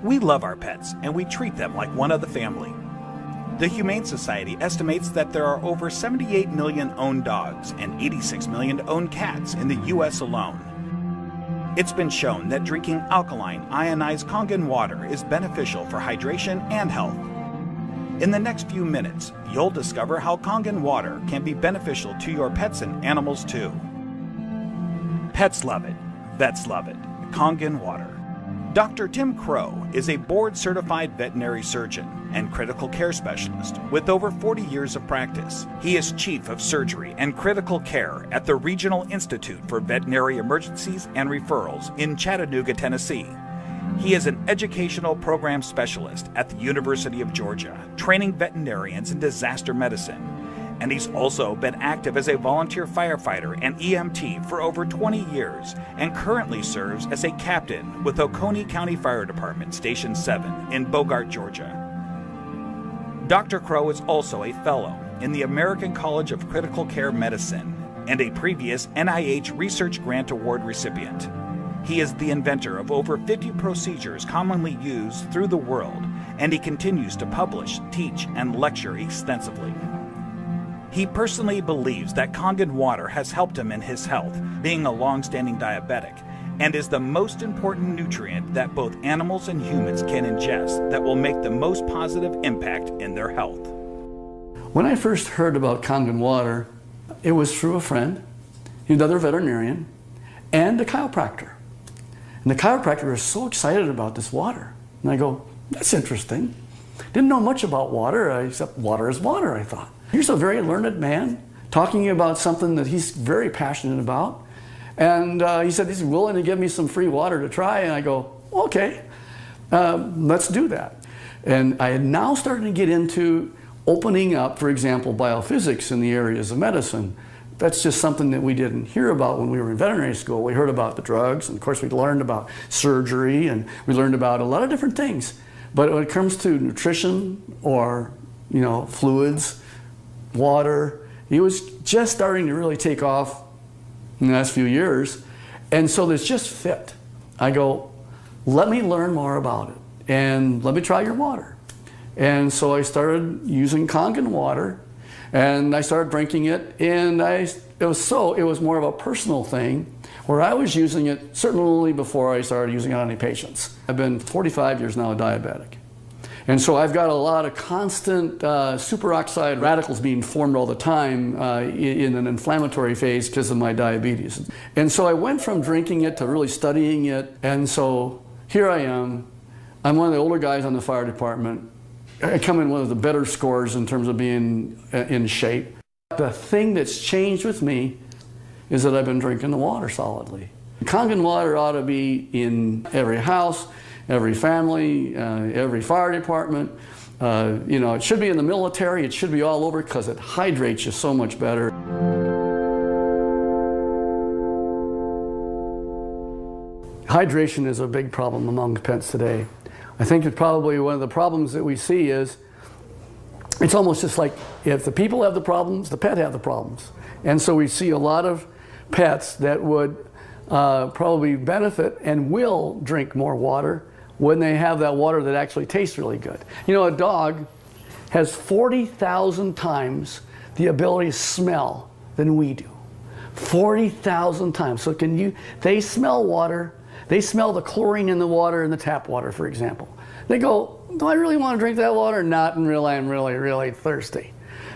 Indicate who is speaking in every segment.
Speaker 1: We love our pets, and we treat them like one of the family. The Humane Society estimates that there are over 78 million owned dogs and 86 million owned cats in the U.S. alone. It's been shown that drinking alkaline, ionized Kangen water is beneficial for hydration and health. In the next few minutes, you'll discover how Kangen water can be beneficial to your pets and animals too. Pets love it. Vets love it. Kangen water. Dr. Tim Crow is a board-certified veterinary surgeon and critical care specialist with over 40 years of practice. He is chief of surgery and critical care at the Regional Institute for Veterinary Emergencies and Referrals in Chattanooga, Tennessee. He is an educational program specialist at the University of Georgia, training veterinarians in disaster medicine. And he's also been active as a volunteer firefighter and EMT for over 20 years and currently serves as a captain with Oconee County Fire Department Station 7 in Bogart, Georgia. Dr. Crow is also a fellow in the American College of Critical Care Medicine and a previous NIH Research Grant Award recipient. He is the inventor of over 50 procedures commonly used through the world, and he continues to publish, teach, and lecture extensively. He personally believes that Kangen water has helped him in his health, being a long-standing diabetic, and is the most important nutrient that both animals and humans can ingest that will make the most positive impact in their health.
Speaker 2: When I first heard about Kangen water, it was through a friend, another veterinarian, and a chiropractor. And the chiropractor was so excited about this water. And I go, that's interesting. Didn't know much about water, except water is water, I thought. Here's a very learned man talking about something that he's very passionate about. And he said he's willing to give me some free water to try. And I go, okay, let's do that. And I had now started to get into opening up, for example, biophysics in the areas of medicine. That's just something that we didn't hear about when we were in veterinary school. We heard about the drugs, and of course we learned about surgery, and we learned about a lot of different things. But when it comes to nutrition or, fluids, water, it was just starting to really take off in the last few years. And so this just fit. I go, let me learn more about it, and let me try your water. And so I started using Kangen water, and I started drinking it, and it was more of a personal thing where I was using it certainly before I started using it on any patients. I've been 45 years now a diabetic. And so I've got a lot of constant superoxide radicals being formed all the time in an inflammatory phase because of my diabetes. And so I went from drinking it to really studying it, and so here I am. I'm one of the older guys on the fire department. I come in one of the better scores in terms of being in shape. The thing that's changed with me is that I've been drinking the water solidly. Kangen water ought to be in every house, every family, every fire department. It should be in the military. It should be all over because it hydrates you so much better. Hydration is a big problem among pets today. I think that probably one of the problems that we see is it's almost just like if the people have the problems, the pet have the problems. And so we see a lot of pets that would probably benefit and will drink more water when they have that water that actually tastes really good. A dog has 40,000 times the ability to smell than we do. 40,000 times. So they smell water. They smell the chlorine in the water in the tap water, for example. They go, do I really want to drink that water? Not until I'm really, really thirsty.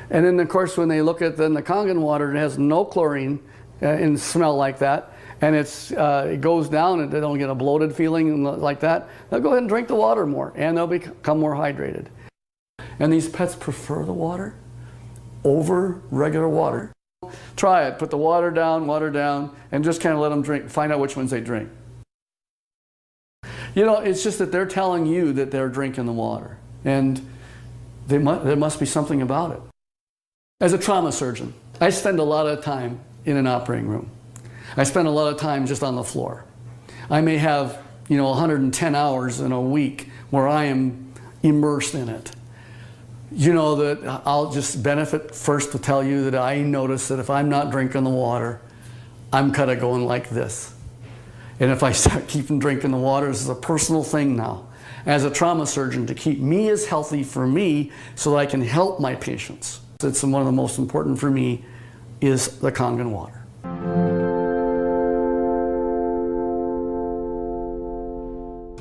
Speaker 2: And then, of course, when they look at the Kangen water, it has no chlorine and smell like that, and it goes down and they don't get a bloated feeling like that, they'll go ahead and drink the water more, and they'll become more hydrated. And these pets prefer the water over regular water. Try it. Put the water down, and just kind of let them drink. Find out which ones they drink. It's just that they're telling you that they're drinking the water, and there must be something about it. As a trauma surgeon, I spend a lot of time in an operating room. I spend a lot of time just on the floor. I may have, 110 hours in a week where I am immersed in it. That I'll just benefit first to tell you that I notice that if I'm not drinking the water, I'm kind of going like this. And if I start keeping drinking the water, this is a personal thing now. as a trauma surgeon to keep me as healthy for me so that I can help my patients. It's one of the most important for me is the Kangen water.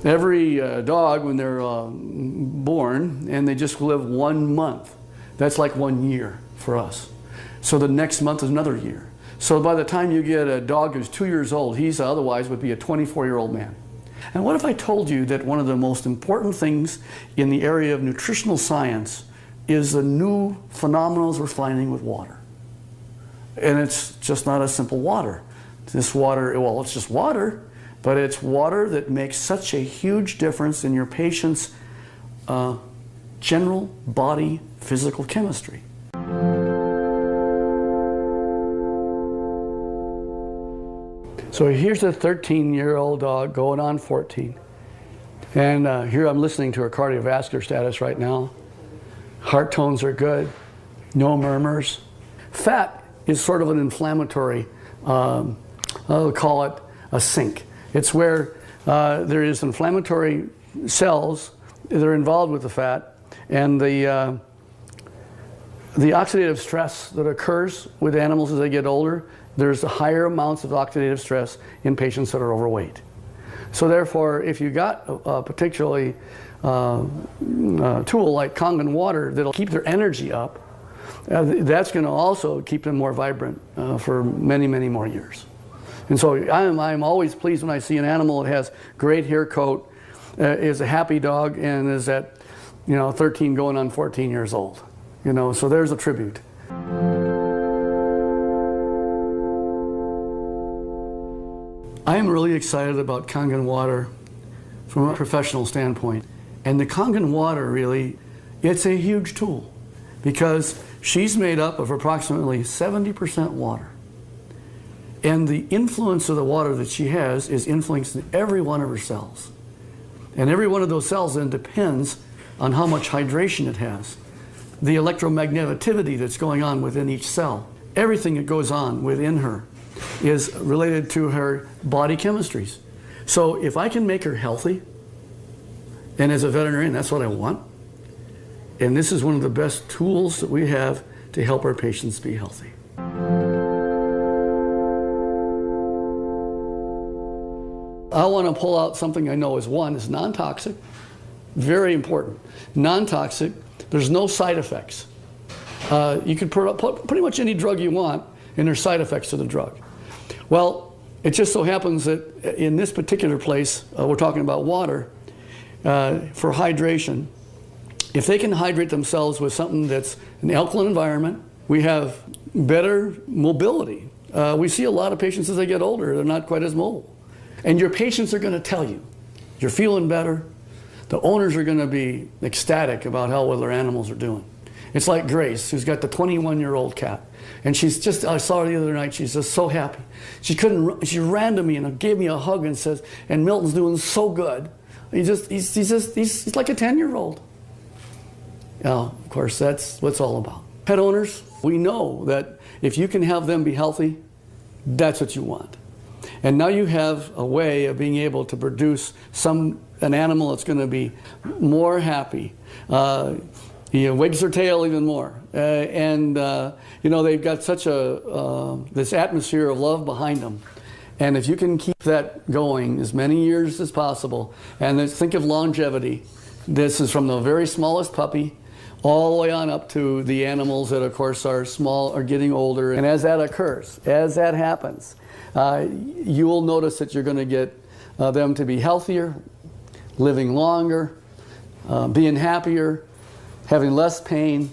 Speaker 2: Every dog, when they're born and they just live 1 month, that's like 1 year for us. So the next month is another year. So by the time you get a dog who's 2 years old, he's otherwise would be a 24-year-old man. And what if I told you that one of the most important things in the area of nutritional science is the new phenomena we're finding with water? And it's just not a simple water. This water, well, it's just water, but it's water that makes such a huge difference in your patient's general body physical chemistry. So here's a 13-year-old dog going on 14. And here I'm listening to her cardiovascular status right now. Heart tones are good, no murmurs. Fat is sort of an inflammatory, I'll call it a sink. It's where there is inflammatory cells that are involved with the fat, and the oxidative stress that occurs with animals as they get older, there's higher amounts of oxidative stress in patients that are overweight. So therefore, if you got a particularly tool like Kangen water that'll keep their energy up, that's going to also keep them more vibrant for many, many more years. And so I'm always pleased when I see an animal that has great hair coat, is a happy dog, and is at 13 going on 14 years old. So there's a tribute. I am really excited about Kangen water from a professional standpoint. And the Kangen water really, it's a huge tool because she's made up of approximately 70% water. And the influence of the water that she has is influencing every one of her cells. And every one of those cells then depends on how much hydration it has. The electromagnetivity that's going on within each cell. Everything that goes on within her is related to her body chemistries. So if I can make her healthy, and as a veterinarian, that's what I want, and this is one of the best tools that we have to help our patients be healthy. I want to pull out something I know is non-toxic, very important. Non-toxic, there's no side effects. You can put pretty much any drug you want, and there's side effects to the drug. Well, it just so happens that in this particular place, we're talking about water, for hydration. If they can hydrate themselves with something that's an alkaline environment, we have better mobility. We see a lot of patients as they get older, they're not quite as mobile. And your patients are going to tell you, you're feeling better. The owners are going to be ecstatic about how well their animals are doing. It's like Grace, who's got the 21-year-old cat. And she's just, I saw her the other night, she's just so happy. She ran to me and gave me a hug and says, and Milton's doing so good. He's like a 10-year-old. Of course, that's what it's all about. Pet owners, we know that if you can have them be healthy, that's what you want. And now you have a way of being able to produce an animal that's going to be more happy. He wags their tail even more. They've got such this atmosphere of love behind them. And if you can keep that going as many years as possible, and think of longevity. This is from the very smallest puppy all the way on up to the animals that, of course, are small, are getting older. And as that occurs, as that happens, you will notice that you're going to get them to be healthier, living longer, being happier, having less pain,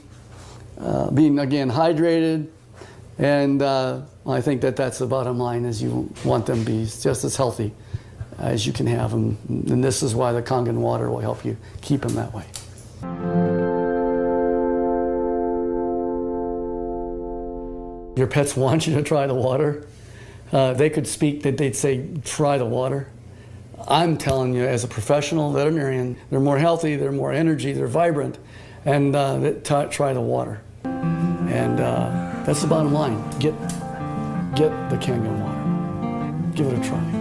Speaker 2: being, again, hydrated. And I think that's the bottom line, is you want them to be just as healthy as you can have them. And this is why the Kangen water will help you keep them that way. Your pets want you to try the water. They could speak, that they'd say, try the water. I'm telling you, as a professional veterinarian, they're more healthy, they're more energy, they're vibrant, and try the water. And that's the bottom line. Get the Kangen water. Give it a try.